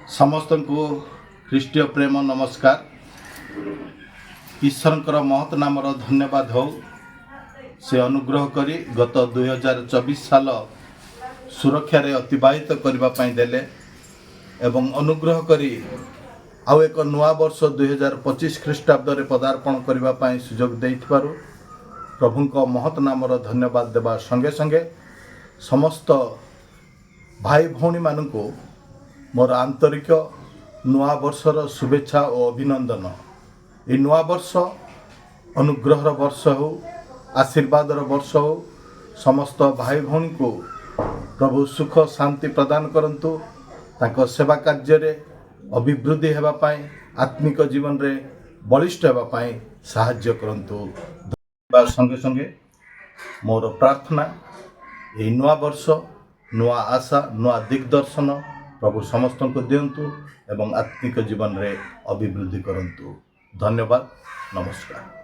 समस्त को ख्रीष्टीय प्रेम नमस्कार। ईश्वर महत नामर धन्यवाद हो से अनुग्रह करी गत 2024 साल सुरक्षा रे अतिबाहित करने देले एवं अनुग्रह करी आउ एक नुआ वर्ष 2025 ख्रीष्टाब्द रे पदार्पण करने सुजोग देइथिबारु प्रभु को महत नामर धन्यवाद देवा संगे संगे समस्त भाई भौणी मानू मोर आंतरिक नुआ वर्षर शुभेच्छा और अभिनंदन। ये नुआ वर्ष अनुग्रहर वर्ष हो, आशीर्वादर वर्ष हो। समस्त भाई भौणी को प्रभु सुख शांति प्रदान करंतु, ताको सेवा कार्य रे अभिवृद्धि हेबा पाई, आत्मिक जीवन रे बलिष्ठ हेबा पाई साहाय्य करंतु। संगे संगे मोर प्रार्थना ये नुआ वर्ष नुआ आशा नुआ दिग्दर्शन प्रभु समस्त को दिंतु एवं आत्मिक जीवन रे अभिवृद्धि करंतु। धन्यवाद, नमस्कार।